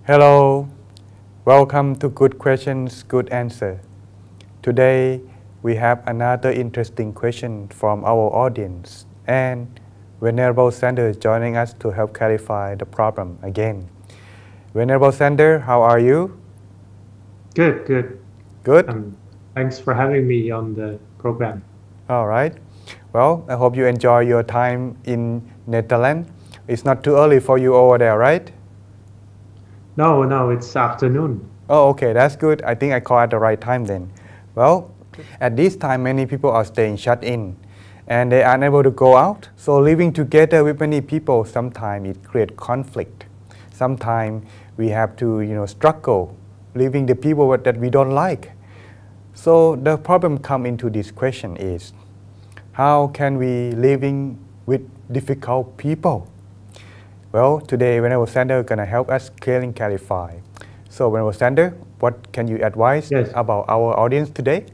Hello, welcome to Good Questions, Good Answer. Today we have another interesting question from our audience, and Venerable Sander is joining us to help clarify the problem again. Venerable Sander, how are you? Good, good. Good? Thanks for having me on the program. All right. Well, I hope you enjoy your time in Netherlands. It's not too early for you over there, right? No, it's afternoon. Oh, okay, that's good. I think I called at the right time then. Well, at this time, many people are staying shut in and they are unable to go out. So living together with many people, sometimes it creates conflict. Sometimes we have to, struggle living the people that we don't like. So the problem come into this question is, how can we living with difficult people? Well, today Venerable Sander is going to help us clearly clarify. So Venerable Sander, what can you advise Yes. about our audience today?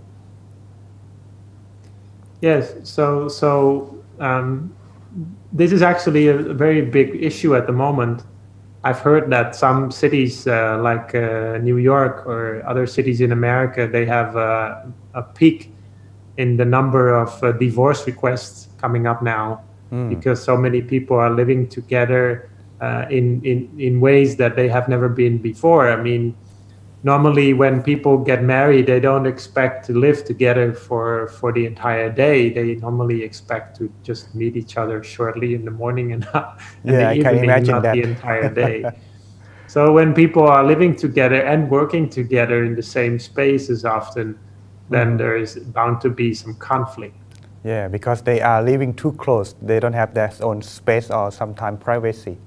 Yes, this is actually a very big issue at the moment. I've heard that some cities like New York or other cities in America, they have a peak in the number of divorce requests coming up now because so many people are living together in ways that they have never been before. I mean, normally when people get married, they don't expect to live together for the entire day. They normally expect to just meet each other shortly in the morning and in the Yeah, I can evening, imagine not that. the entire day. So when people are living together and working together in the same spaces often, then there is bound to be some conflict. Yeah, because they are living too close. They don't have their own space or sometimes privacy.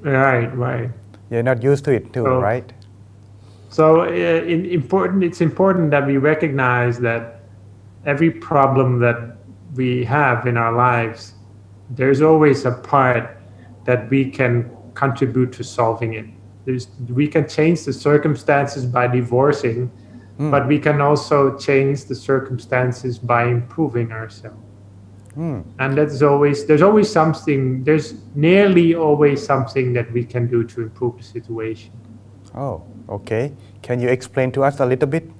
Right. You're not used to it too, So, right? so it's important that we recognize that every problem that we have in our lives, there's always a part that we can contribute to solving it. We can change the circumstances by divorcing, but we can also change the circumstances by improving ourselves. And there's nearly always something that we can do to improve the situation. Oh, okay. Can you explain to us a little bit?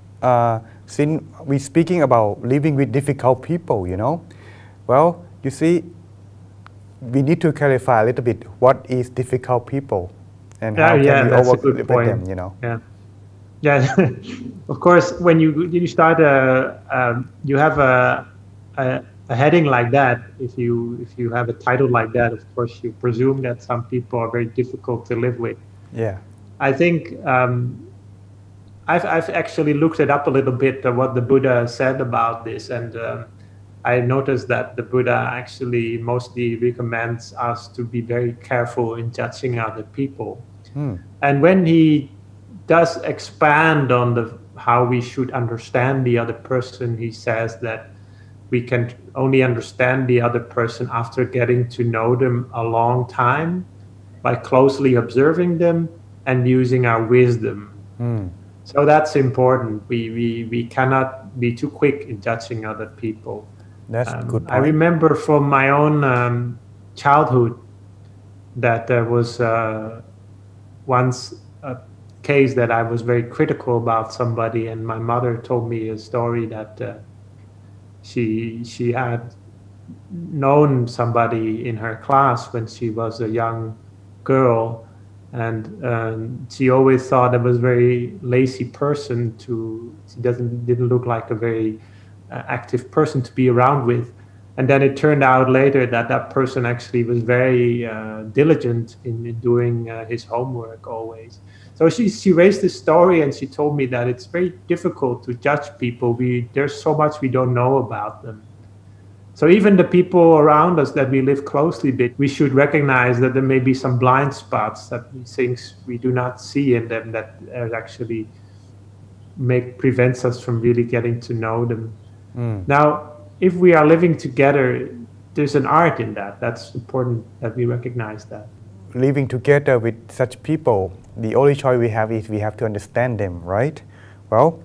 Since we're speaking about living with difficult people, well, you see, we need to clarify a little bit what is difficult people and how can we That's a work good with point. them. Yeah, of course, when you start you have a heading like that. If you have a title like that, of course, you presume that some people are very difficult to live with. Yeah. I think I've actually looked it up a little bit what the Buddha said about this, and I noticed that the Buddha actually mostly recommends us to be very careful in judging other people. And when he does expand on how we should understand the other person, he says that we can only understand the other person after getting to know them a long time by closely observing them and using our wisdom. So that's important. We cannot be too quick in judging other people. That's a good point. I remember from my own childhood that there was once a case that I was very critical about somebody, and my mother told me a story that she had known somebody in her class when she was a young girl, and she always thought it was a very lazy person. She didn't look like a very active person to be around with. And then it turned out later that that person actually was very diligent in doing his homework always. So she raised this story, and she told me that it's very difficult to judge people. There's so much we don't know about them. So even the people around us that we live closely with, we should recognize that there may be some blind spots, that things we do not see in them that actually prevents us from really getting to know them. Now, if we are living together, there's an art in that. That's important that we recognize that. Living together with such people, the only choice we have is we have to understand them, right? Well,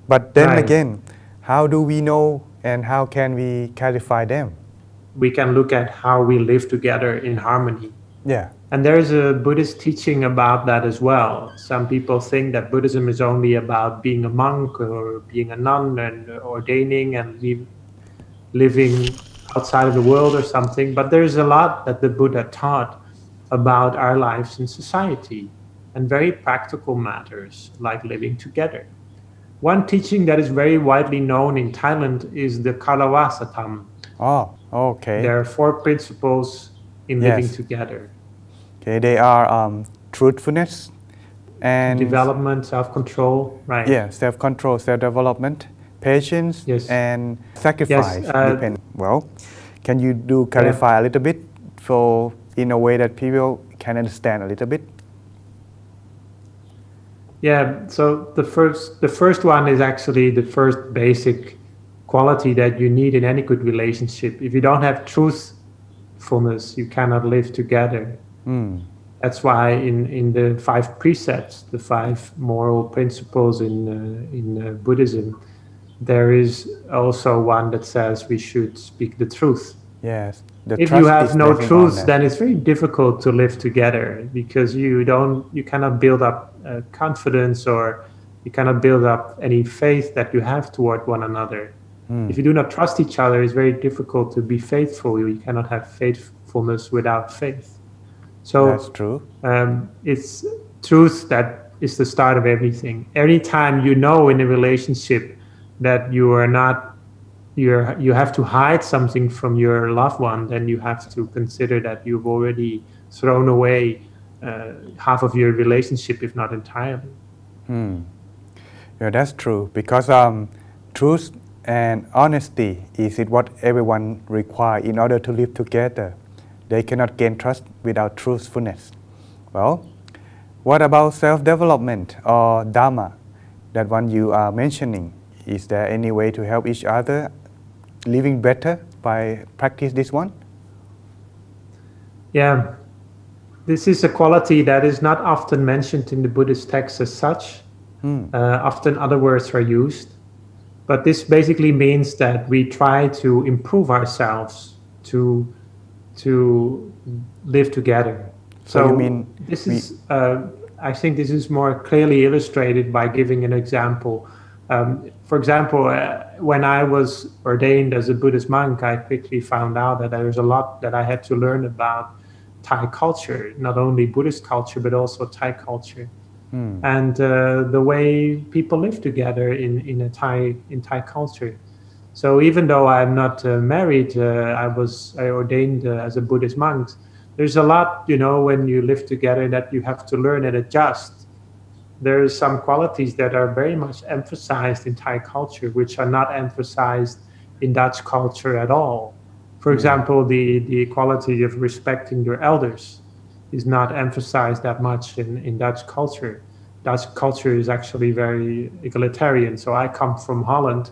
but then again, how do we know and how can we clarify them? We can look at how we live together in harmony. Yeah. And there is a Buddhist teaching about that as well. Some people think that Buddhism is only about being a monk or being a nun and ordaining and living outside of the world or something. But there's a lot that the Buddha taught about our lives in society and very practical matters like living together. One teaching that is very widely known in Thailand is the Kalavasatam. Oh, okay. There are 4 principles in living Yes. together. Okay, they are truthfulness and Development, self-control, right? yeah, self-control, self-development, patience, Yes. and sacrifice. Yes, Well, can you do clarify a little bit for in a way that people can understand a little bit? Yeah, so the first one is actually the first basic quality that you need in any good relationship. If you don't have truthfulness, you cannot live together. That's why in the 5 precepts, the 5 moral principles in Buddhism, there is also one that says we should speak the truth. Yes. If you have no truth, then it's very difficult to live together because you cannot build up confidence, or you cannot build up any faith that you have toward one another. If you do not trust each other, it's very difficult to be faithful. You cannot have faithfulness without faith. So that's true. It's truth that is the start of everything. Anytime you know in a relationship that you have to hide something from your loved one, then you have to consider that you've already thrown away half of your relationship, if not entirely. Yeah, that's true, because truth and honesty is what everyone requires in order to live together. They cannot gain trust without truthfulness. Well, what about self-development or dhamma, that one you are mentioning? Is there any way to help each other living better by practice this one? Yeah, this is a quality that is not often mentioned in the Buddhist texts as such. Often other words are used. But this basically means that we try to improve ourselves to live together. So you mean this is, I think this is more clearly illustrated by giving an example. For example, when I was ordained as a Buddhist monk, I quickly found out that there was a lot that I had to learn about Thai culture, not only Buddhist culture, but also Thai culture. And the way people live together in Thai culture. So even though I'm not married, I ordained as a Buddhist monk. There's a lot, when you live together that you have to learn and adjust. There are some qualities that are very much emphasized in Thai culture, which are not emphasized in Dutch culture at all. For example, the quality of respecting your elders is not emphasized that much in Dutch culture. Dutch culture is actually very egalitarian. So I come from Holland.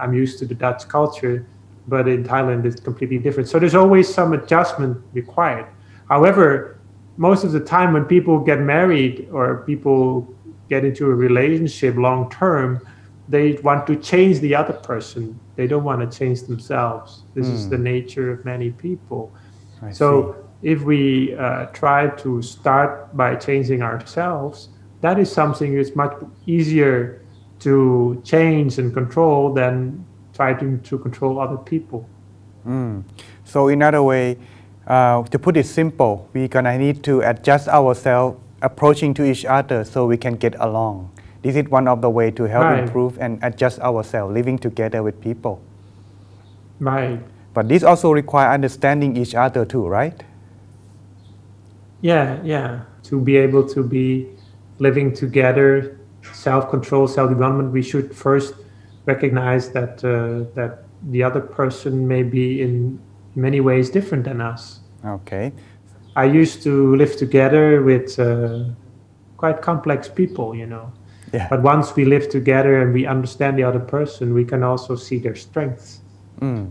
I'm used to the Dutch culture, but in Thailand it's completely different. So there's always some adjustment required. However, most of the time when people get married or people get into a relationship long term, they want to change the other person. They don't want to change themselves. This is the nature of many people. I see. If we try to start by changing ourselves, that is something that's much easier to change and control than trying to control other people. So in other way, to put it simple, we're gonna need to adjust ourselves approaching to each other so we can get along. This is one of the way to help improve and adjust ourselves, living together with people. Right. But this also requires understanding each other too, right? Yeah. To be able to be living together, self-control, self-development, we should first recognize that that the other person may be in many ways different than us. Okay. I used to live together with quite complex people, Yeah. But once we live together and we understand the other person, we can also see their strengths.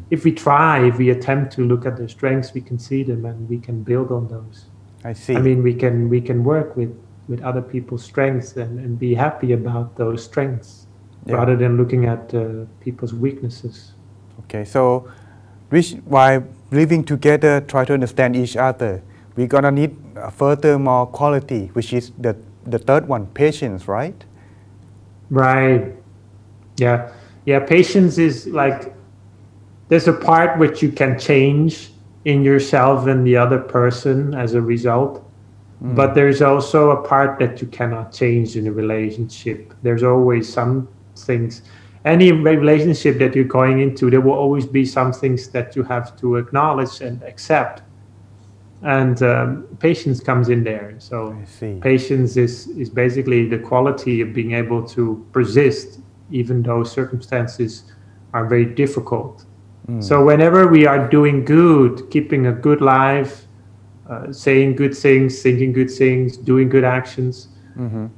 If we attempt to look at their strengths, we can see them and we can build on those. I see. I mean, we can work with other people's strengths and be happy about those strengths rather than looking at people's weaknesses. Okay, so while living together, try to understand each other. we're gonna need further more quality, which is the third one, patience, right? Right. Yeah. Yeah. Patience is like, there's a part which you can change in yourself and the other person as a result. But there's also a part that you cannot change in a relationship. There's always some things. Any relationship that you're going into, there will always be some things that you have to acknowledge and accept. And patience comes in there. So patience is basically the quality of being able to persist even though circumstances are very difficult. So whenever we are doing good, keeping a good life, saying good things, thinking good things, doing good actions,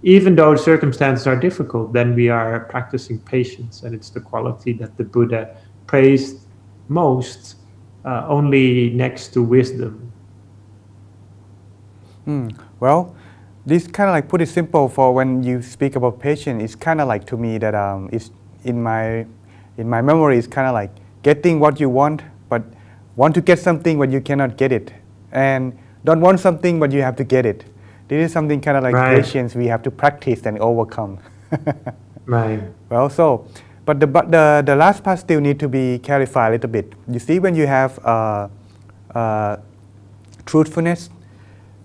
even though circumstances are difficult, then we are practicing patience. And it's the quality that the Buddha praised most, only next to wisdom. Well, this kind of like put it simple for when you speak about patience, it's kind of like to me that it's in my memory, it's kind of like getting what you want, but want to get something but you cannot get it. And don't want something, but you have to get it. This is something kind of like patience we have to practice and overcome. Right. Well, so, but the last part still need to be clarified a little bit. You see, when you have truthfulness,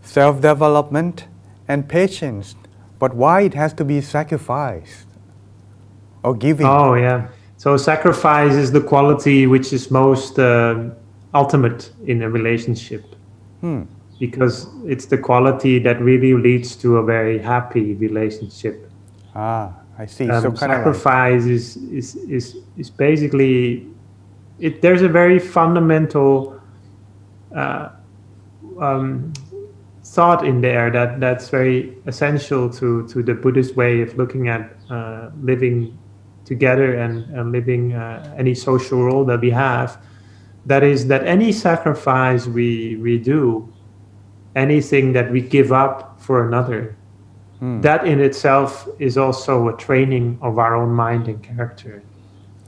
self-development, and patience, but why it has to be sacrificed or giving? Oh, yeah. So sacrifice is the quality which is most ultimate in a relationship. Because it's the quality that really leads to a very happy relationship. Ah, I see. So sacrifice is basically it. There's a very fundamental thought in there that's very essential to the Buddhist way of looking at living together and living any social role that we have. That is that any sacrifice we do, anything that we give up for another, that in itself is also a training of our own mind and character.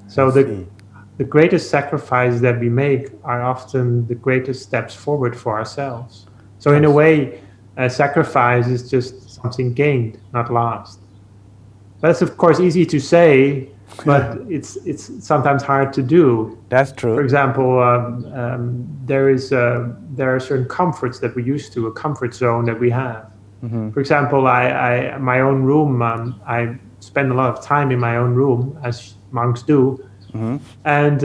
So the greatest sacrifices that we make are often the greatest steps forward for ourselves. So in a way, a sacrifice is just something gained, not lost. That's of course easy to say, but it's sometimes hard to do. That's true. For example, there are certain comforts that we used to, a comfort zone that we have. For example, my own room, I spend a lot of time in my own room, as monks do. And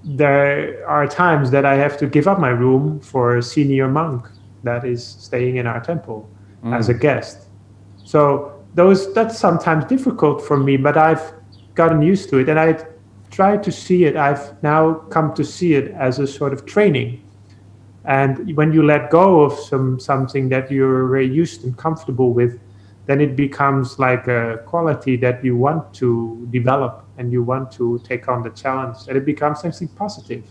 there are times that I have to give up my room for a senior monk that is staying in our temple as a guest. So that's sometimes difficult for me, but I've gotten used to it, and I try to see it. I've now come to see it as a sort of training. And when you let go of something that you're very used and comfortable with, then it becomes like a quality that you want to develop and you want to take on the challenge, and it becomes something positive.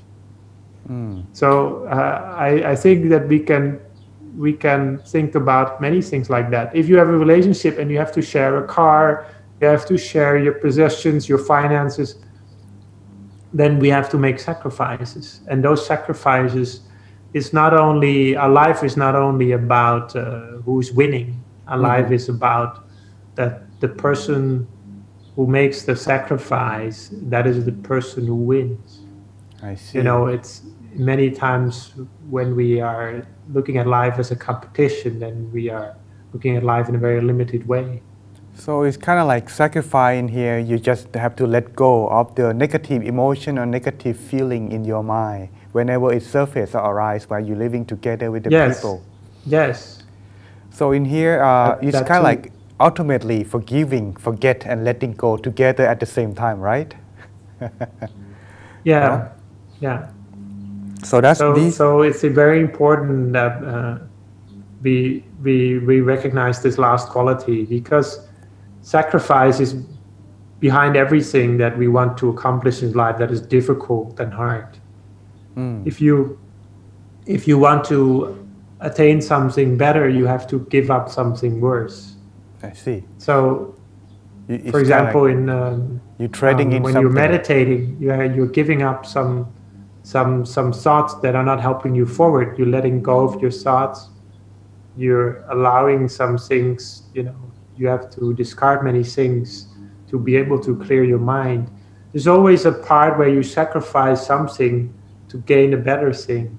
So I think that we can think about many things like that. If you have a relationship and you have to share a car, you have to share your possessions, your finances, then we have to make sacrifices. And those sacrifices is not only, our life is not only about who's winning. Our life is about that the person who makes the sacrifice, that is the person who wins. I see. You know, it's many times when we are looking at life as a competition, then we are looking at life in a very limited way. So it's kind of like sacrifice in here. You just have to let go of the negative emotion or negative feeling in your mind whenever it surfaces or arises while you're living together with the people. Yes. So in here, it's kind of like ultimately forgiving, forget, and letting go together at the same time, right? Yeah. So that's so it's very important that we recognize this last quality, because sacrifice is behind everything that we want to accomplish in life that is difficult and hard. If you want to attain something better, you have to give up something worse. I see. So, for example, like you're trading in when something. you're meditating, you're giving up some some thoughts that are not helping you forward. You're letting go of your thoughts. You're allowing some things, you have to discard many things to be able to clear your mind. There's always a part where you sacrifice something to gain a better thing.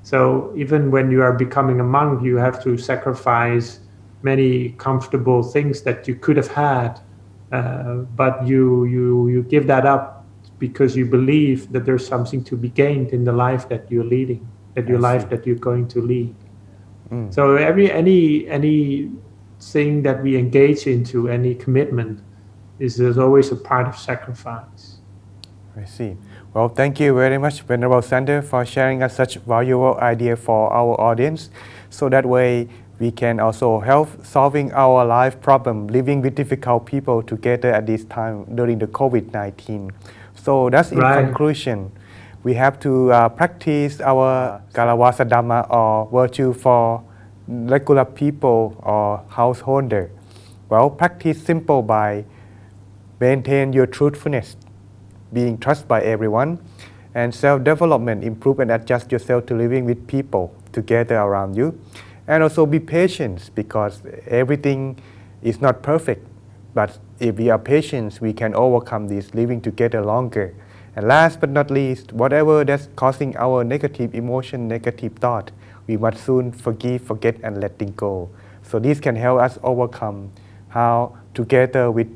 So even when you are becoming a monk, you have to sacrifice many comfortable things that you could have had, but you give that up because you believe that there's something to be gained in the life that you're leading, life that you're going to lead. So any thing that we engage into, any commitment, there's always a part of sacrifice. I see. Well, thank you very much, Venerable Sander, for sharing us such valuable idea for our audience. So that way we can also help solving our life problem, living with difficult people together at this time during the COVID-19. So that's in conclusion. We have to practice our Kalavasa Dhamma or virtue for regular people or householder. Well, practice simple by maintain your truthfulness, being trusted by everyone, and self-development, improve and adjust yourself to living with people together around you. And also be patient, because everything is not perfect. But if we are patient, we can overcome this, living together longer. And last but not least, whatever that's causing our negative emotion, negative thought, we must soon forgive, forget, and letting go. So this can help us overcome how together with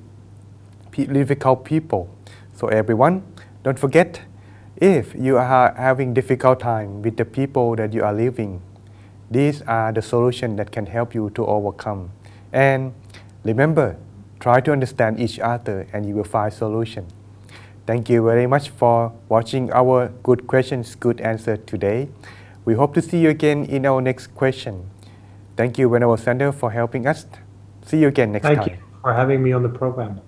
difficult people. So everyone, don't forget, if you are having difficult time with the people that you are living, these are the solutions that can help you to overcome. And remember, try to understand each other and you will find solution. Thank you very much for watching our Good Questions, Good Answer today. We hope to see you again in our next question. Thank you, Venerable Sander, for helping us. See you again next time. Thank you for having me on the program.